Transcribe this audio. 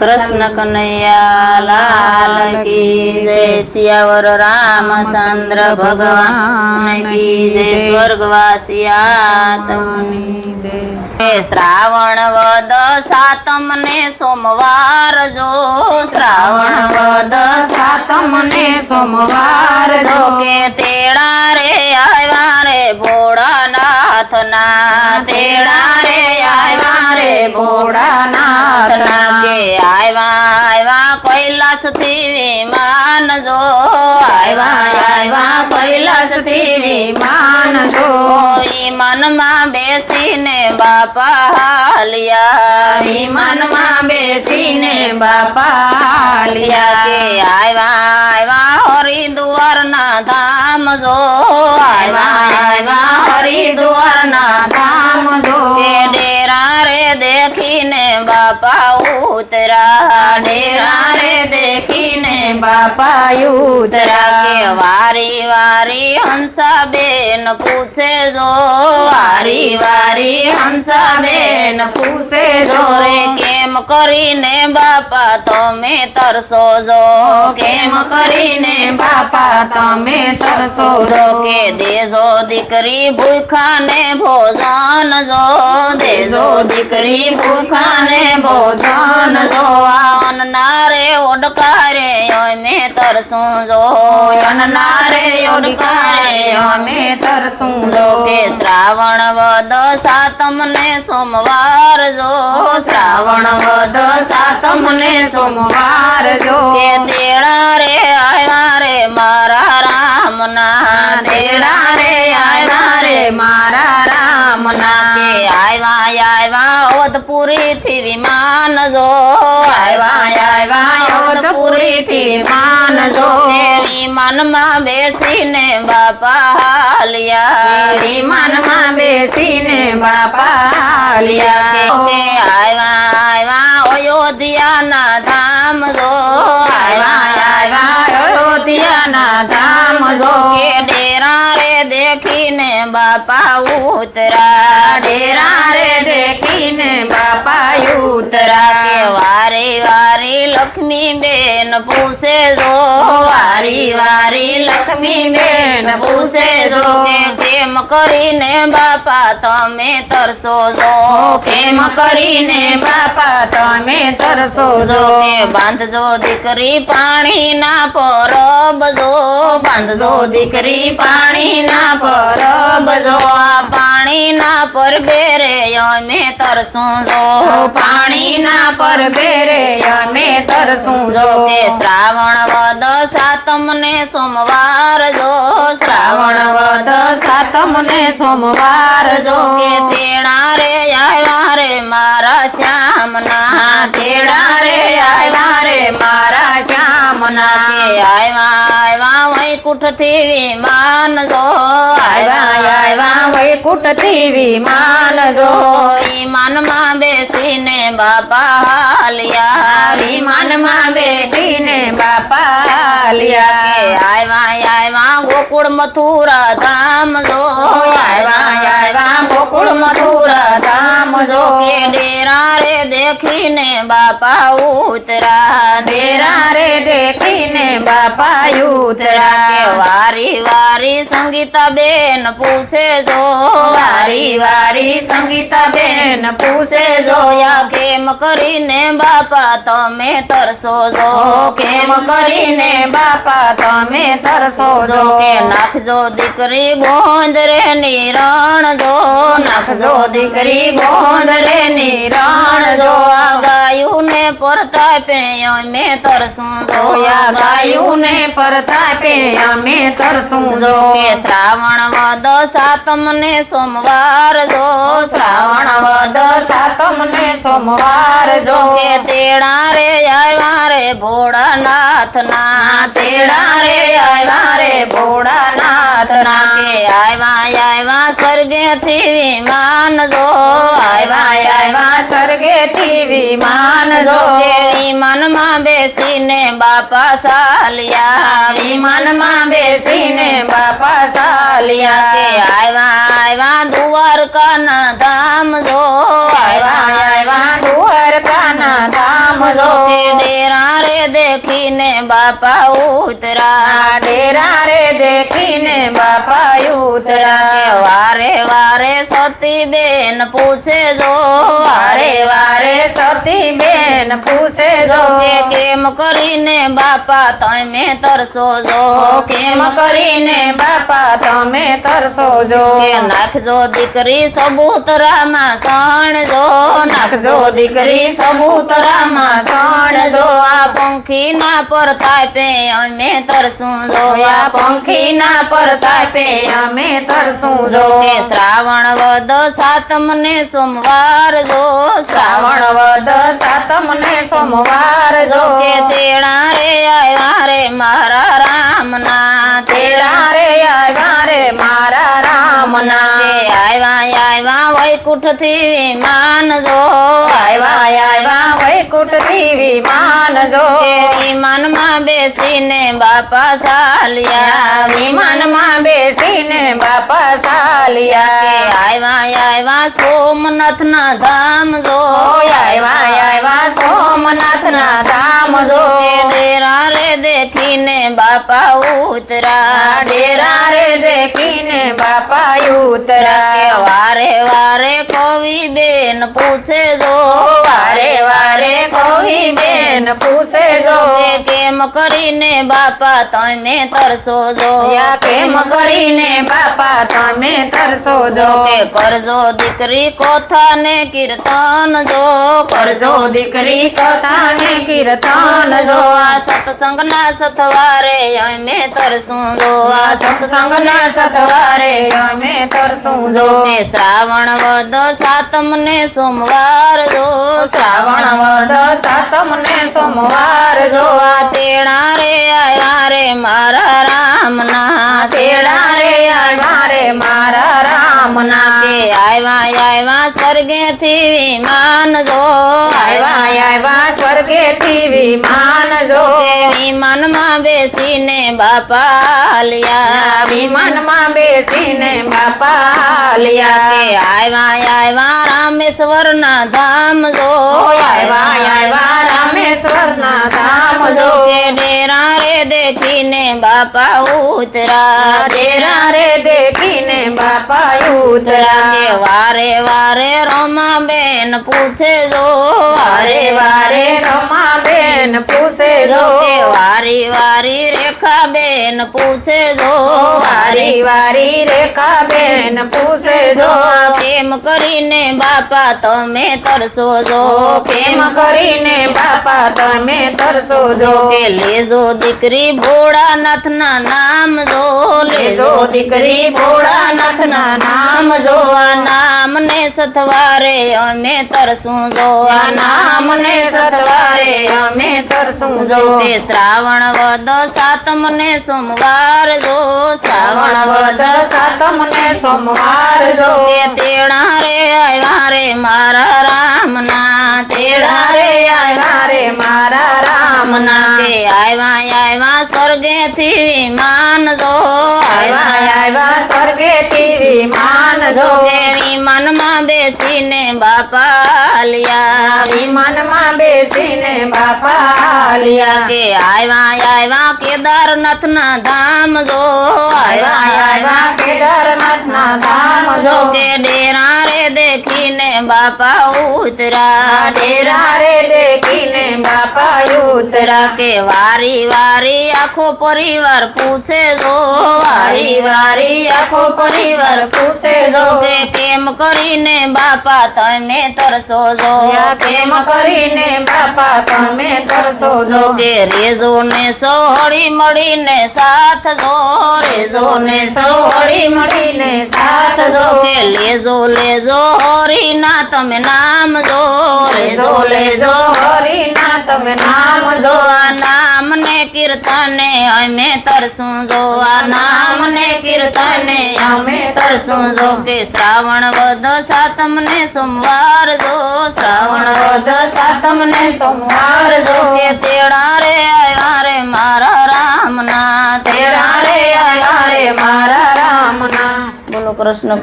कृष्ण कन्हैया लाल की जय। सियावर रामचंद्र भगवान की जय। स्वर्गवासी आत्मनी जय। श्रावण वद सातम ने सोमवार जो, श्रावण वद सातम ने सोमवार जो के तेड़ा रे आया रे भोળાનાથ ना, तेड़ा रे आया रे भोળાનાथ ना के आया आया कैलाश थी विमान जो, आया आया कैलाश थी विमान जो विमान में बेसी ने बापा हालिया, विमान में बेसी ने बापा लिया के आया आया हरिद्वार ना धाम जो, आया आया हरिद्वार ना धाम जो के डेरा रे देखीने बापा उतरा, डेरा रे देखीने बापा उतरा के वारी वारी हंसा बेन पूछे जो, वारी वारी हंसा बेन पूछे जो रे केम करीने बापा तमे तरसो जो, केम करीने बापा तमे तरसो जो के देजो दीकरी भूखा ने भोजन जो, देजो दीकरी भूखा ने भोजन जो आन नारे ओडकारे में तरसू जो, अन नारे ओडकारे में तरसू जो के श्रावण वद सातम ने सोमवार जो, श्रावण वद सातम ने सोमवार जो के तेड़ा रे आया रे मारा राम ना, तेड़ा रे आया रे मारा राम ना के आया आया अवधपुरी थी विमान जो, आया आया अवधपुरी थी विमान जो के विमान में बेसी ने बापा हालिया, विमान में बेसी ने बापा लिया के आया आया अयोध्या ना धाम जो, आया आया अयोध्या ना धाम जो के डेरा रे देखीने बापा उतरा, डेरा रे देखीने बापा उतरा के वारी वारी लक्ष्मी बेन पूछे जो, वारी वारी लक्ष्मी बेन पूछे जो के केम करीने बापा तमे तरसो जो, केम करीने बापा तमे तरसो जो के बांधजो दीकरी पाणी ना परब जो, बांधजो दीकरी पाणी ना परब जो आ पाणी ना पर बेरे यमे तरसू जो, पाणी ना पर बेरे यमे तरसू जो के श्रावण वद सातम ने सोमवार जो, श्रावण वद सातम ने सोमवार जो के तेड़ा रे आया रे मारा श्याम ना, तेड़ा रे आया रे मारा श्याम ना के आया आया वैकुंठ थी विमान जो, आया आया वैकुंठ थी विमान जो विमान में बेसी ने बापा हालिया, विमान में बेसी ने बापा लिया के आया आया गोकुल मथुरा धाम जो, आया आया गोकुल मथुरा धाम जो के डेरा रे देखीने बापा उतरा, डेरा रे देखीने बापा उतरा के वारी वारी संगीता बेन पूछे जो, वारी वारी संगीता बेन पूछे जो या केम करीने बापा तमे तरसो जो, केम करीने बापा तमे तरसो जो के नाखजो दीकरी गोंद रे निरण जो, नाखजो दीकरी गोंद रे निरण जो आ गायु ने परतापे में तरसू जो, या गायु ने परतापे में तरसू जो के श्रावण वद सातम ने सोमवार जो, श्रावण वद सातम ने सोमवार जो के तेड़ा रे आया रे भोળાનાથ ना, तेड़ा रे आया रे भोળાનાથ ना के आया आया स्वर्गे थी विमान जो, आया आया स्वर्गे थी विमान जो के विमान में बेसी ने बापा सालिया, विमान में बेसी ने बापा सालिया के आया आया द्वारका ना धाम जो, आया आया द्वारका ना धाम જો કે ડેરા રે દેખીને બાપા ઉતરા ડેરા રે દેખીને બાપા કે ઉતરા વારે વારે સતી બેન પૂછે જો વારે વારે સતી બેન પૂછે જો કે કેમ કરીને બાપા તમે તરસો જો કેમ કરીને બાપા તમે તરસો જો કે નાખજો દીકરી સબૂતરામાં સણજો નાખજો દીકરી સબૂતરામાં જો આ પંખીના પર તાપે અમે તરસું જો આ પંખીના પર તાપે અમે તરસું જો કે શ્રાવણ વદ સાતમ ને સોમવાર જો શ્રાવણ વદ સાતમ ને સોમવાર જો કે તેડા રે આવ્યા રે મારા રામના તેરા રે આવ્યા રે મારા રામના કે આવ્યા વૈકુંઠ થી વિમાન જો આવ્યા વૈકુંઠ થી વિમાન જો કે વિમાનમાં બેસીને બાપા ચાલ્યા વિમાનમાં બેસીને બાપા ચાલ્યા કે આવ્યા સોમનાથ ના ધામ જો આવ્યા સોમનાથ ના ધામ જો કે ડેરા રે દેખીને બાપા ઉતરા ડેરા રે દેખીને બાપા કે ઉતરા વારે વારે કવિ બેન પૂછે જો વારે વારે કોઈ બેન પૂછે જો કે કેમ કરીને બાપા તમે તરસો જો યા કેમ કરીને બાપા તમે તરસો જો કે કરજો દીકરી કોથા ને કીર્તન જો કરજો દીકરી કથા ને કીર્તન જો આ સત્સંગના સથવારે અમે તરસું જો આ સત્સંગના સથવારે અમે તરસું જો કે શ્રાવણ વદ સાતમ ને સોમવાર જો શ્રાવણ વદ સાતમ ને સોમવાર જો આ તેડા રે આવ્યા રે મારા રામના તેડા રે આવ્યા રે મારા રામના કે આવ્યા સ્વર્ગેથી વિમાન જો આવ્યા સ્વર્ગે થી વિમાન જો કે વિમાનમાં બેસીને બાપા હાલ્યા વિમાનમાં બેસીને બાપા લ્યા કે આવ્યા રામેશ્વર ના ધામ જો આવ્યા રામેશ્વર ના ધામ જો કે ડેરા રે દેખીને બાપા ઉતરા ડેરા રે દેખીને બાપા ઉતરા કે વારે વારે રમાબેન પૂછે જો વારે વારે રમાબેન પૂછે જો કે વારી વારી રેખાબેન પૂછે જો વારી વારી રેખાબેન પૂછે જો કેમ કરીને બાપા તમે તરસો જો કેમ કરીને બાપા તમે તરસો જો કે લેજો દીકરી ભોળાનાથ ના નામ જો લેજો દીકરી ભોળાનાથ ના નામ જો આ નામ ને સથવારે અમે તરસું જો આ નામ ને સતવારે અમે તરસું જો કે શ્રાવણ વદ સાતમ ને સોમવાર જો શ્રાવણ વદ સાતમ ને સોમવાર જો કે તેડા રે આવ્યા રે મારા રામના તેડા રે આવ્યા રે મારા રામના કે આવ્યા સ્વર્ગેથી વિમાન જો આવ્યા સ્વર્ગે થી વિમાન જો કે વિમાનમાં બેસીને બાપા હાલ્યા વિમાનમાં બેસીને બાપા લ્યા કે આવ્યા કેદારનાથ ના ધામ જો આવ્યા કેદારનાથ ના ધામ જો કે ડેરા રે દેખીને બાપા ઉતરા ડેરા રે દેખીને બાપા ઉતરા કે વારી વારી આખો પરિવાર પૂછે જો વારી વારી આખો પરિવાર પૂછે જો કે કેમ કરીને બાપા તમે તરસો જો કેમ કરીને બાપા તમે તરસો જો કે રેજો ને સોહળી મળીને સાથ જો રેજો ને હળી મળીને સાથ જો કે લેજો હરી ના તમે નામ જો લેજો લેજો હરી ના તમે નામ જો આ નામ ને કીર્તને અમે તરસું જો આ નામ ને કીર્તને અમે તરસું જો કે શ્રાવણ વદ સાતમ ને સોમવાર જો શ્રાવણ વદ સાતમ ને સોમવાર જો કે તેડા રે આવ્યા રે મારા રામના તેડા રે આવ્યા રે મારા રામના બોલો કૃષ્ણ